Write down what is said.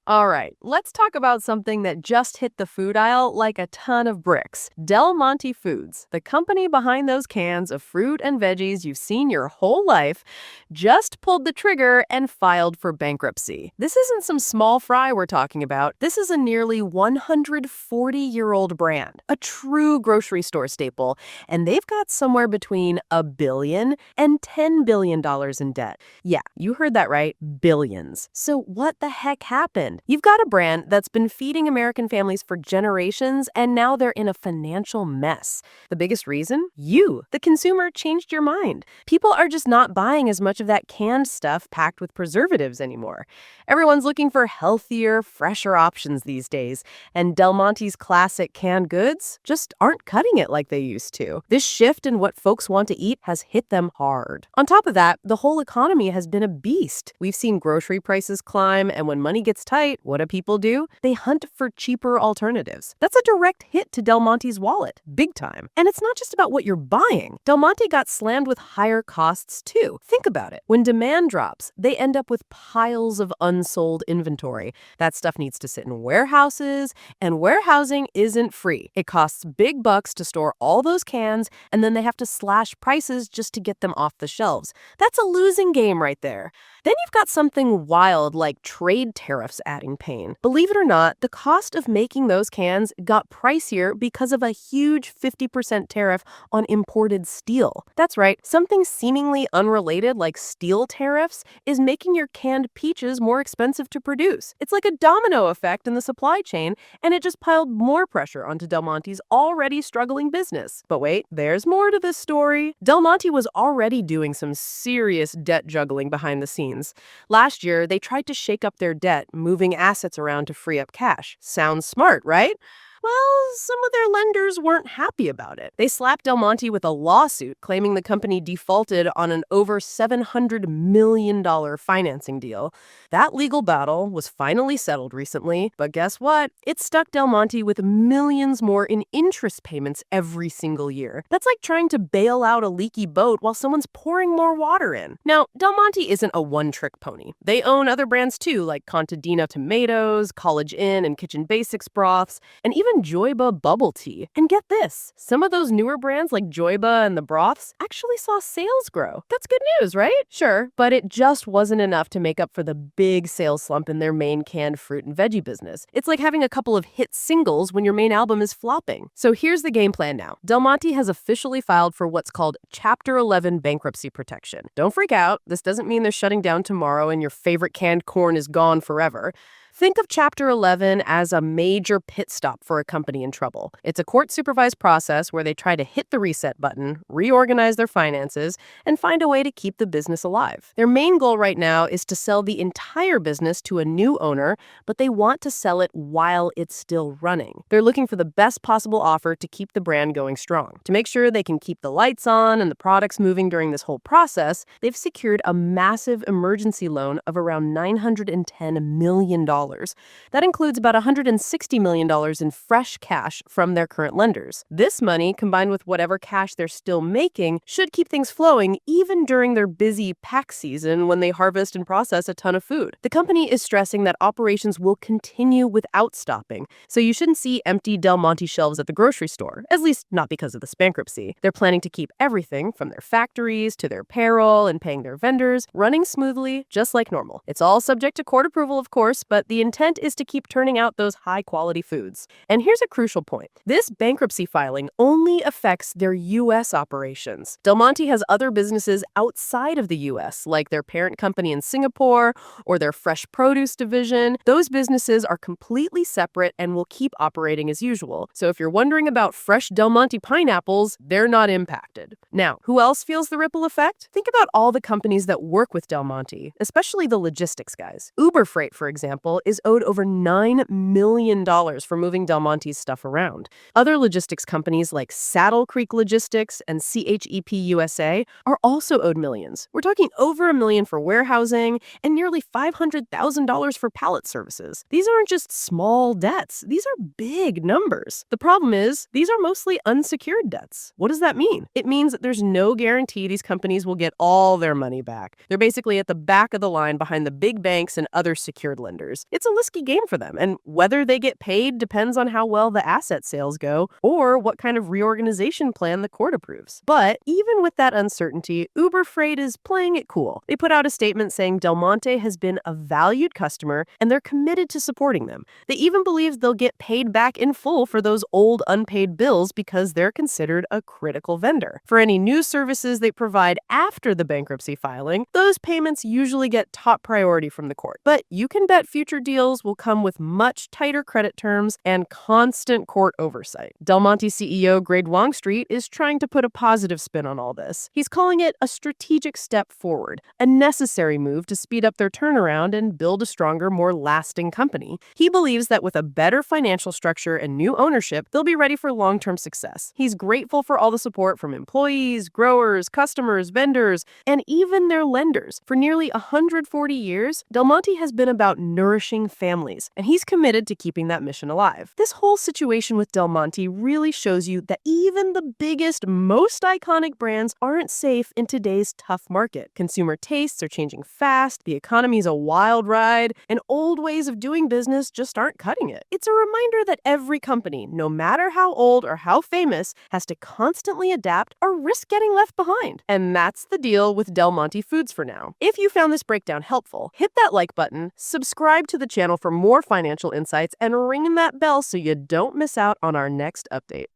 All right, let's talk about something that just hit the food aisle like a ton of bricks. Del Monte Foods, the company behind those cans of fruit and veggies you've seen your whole life, just pulled the trigger and filed for bankruptcy. This isn't some small fry we're talking about. This is a nearly 140-year-old brand, a true grocery store staple, and they've got somewhere between $1 billion and $10 billion in debt. Yeah, you heard that right, billions. So what the heck happened? You've got a brand that's been feeding American families for generations, and now they're in a financial mess. The biggest reason? You, the consumer, changed your mind. People are just not buying as much of that canned stuff packed with preservatives anymore. Everyone's looking for healthier, fresher options these days, and Del Monte's classic canned goods just aren't cutting it like they used to. This shift in what folks want to eat has hit them hard. On top of that, the whole economy has been a beast. We've seen grocery prices climb, and when money gets tight, what do? They hunt for cheaper alternatives. That's a direct hit to Del Monte's wallet, big time. And it's not just about what you're buying. Del Monte got slammed with higher costs too. Think about it. When demand drops, they end up with piles of unsold inventory. That stuff needs to sit in warehouses, and warehousing isn't free. It costs big bucks to store all those cans, and then they have to slash prices just to get them off the shelves. That's a losing game right there. Then you've got something wild like trade tariffs adding pain. Believe it or not, the cost of making those cans got pricier because of a huge 50% tariff on imported steel. That's right, something seemingly unrelated like steel tariffs is making your canned peaches more expensive to produce. It's like a domino effect in the supply chain, and it just piled more pressure onto Del Monte's already struggling business. But wait, there's more to this story. Del Monte was already doing some serious debt juggling behind the scenes. Last year, they tried to shake up their debt, moving assets around to free up cash. Sounds smart, right? Well, some of their lenders weren't happy about it. They slapped Del Monte with a lawsuit claiming the company defaulted on an over $700 million financing deal. That legal battle was finally settled recently, but guess what? It stuck Del Monte with millions more in interest payments every single year. That's like trying to bail out a leaky boat while someone's pouring more water in. Now, Del Monte isn't a one-trick pony. They own other brands too, like Contadina tomatoes, College Inn and Kitchen Basics broths, and even Joyba bubble tea. And get this, some of those newer brands like Joyba and the broths actually saw sales grow. That's good news, right? Sure, but it just wasn't enough to make up for the big sales slump in their main canned fruit and veggie business. It's like having a couple of hit singles when your main album is flopping. So here's the game plan now. Del Monte has officially filed for what's called Chapter 11 bankruptcy protection. Don't freak out. This doesn't mean they're shutting down tomorrow and your favorite canned corn is gone forever. Think of Chapter 11 as a major pit stop for a company in trouble. It's a court-supervised process where they try to hit the reset button, reorganize their finances, and find a way to keep the business alive. Their main goal right now is to sell the entire business to a new owner, but they want to sell it while it's still running. They're looking for the best possible offer to keep the brand going strong. To make sure they can keep the lights on and the products moving during this whole process, they've secured a massive emergency loan of around $910 million. That includes about $160 million in fresh cash from their current lenders. This money, combined with whatever cash they're still making, should keep things flowing even during their busy pack season when they harvest and process a ton of food. The company is stressing that operations will continue without stopping, so you shouldn't see empty Del Monte shelves at the grocery store, at least not because of this bankruptcy. They're planning to keep everything from their factories to their payroll and paying their vendors running smoothly, just like normal. It's all subject to court approval, of course, but the intent is to keep turning out those high-quality foods. And here's a crucial point. This bankruptcy filing only affects their U.S. operations. Del Monte has other businesses outside of the U.S., like their parent company in Singapore or their fresh produce division. Those businesses are completely separate and will keep operating as usual. So if you're wondering about fresh Del Monte pineapples, they're not impacted. Now, who else feels the ripple effect? Think about all the companies that work with Del Monte, especially the logistics guys. Uber Freight, for example, is owed over $9 million for moving Del Monte's stuff around. Other logistics companies like Saddle Creek Logistics and CHEP USA are also owed millions. We're talking over $1 million for warehousing and nearly $500,000 for pallet services. These aren't just small debts. These are big numbers. The problem is, these are mostly unsecured debts. What does that mean? It means that there's no guarantee these companies will get all their money back. They're basically at the back of the line behind the big banks and other secured lenders. It's a risky game for them, and whether they get paid depends on how well the asset sales go or what kind of reorganization plan the court approves. But even with that uncertainty, Uber Freight is playing it cool. They put out a statement saying Del Monte has been a valued customer and they're committed to supporting them. They even believe they'll get paid back in full for those old unpaid bills because they're considered a critical vendor. For any news services they provide after the bankruptcy filing, those payments usually get top priority from the court. But you can bet future deals will come with much tighter credit terms and constant court oversight. Del Monte CEO Greg Longstreet is trying to put a positive spin on all this. He's calling it a strategic step forward, a necessary move to speed up their turnaround and build a stronger, more lasting company. He believes that with a better financial structure and new ownership, they'll be ready for long-term success. He's grateful for all the support from employees, growers, customers, vendors, and even their lenders. For nearly 140 years, Del Monte has been about nourishing families, and he's committed to keeping that mission alive. This whole situation with Del Monte really shows you that even the biggest, most iconic brands aren't safe in today's tough market. Consumer tastes are changing fast, the economy's a wild ride, and old ways of doing business just aren't cutting it. It's a reminder that every company, no matter how old or how famous, has to constantly adapt or risk getting left behind. And that's the deal with Del Monte Foods for now. If you found this breakdown helpful, hit that like button, subscribe to the channel for more financial insights, and ring that bell so you don't miss out on our next update.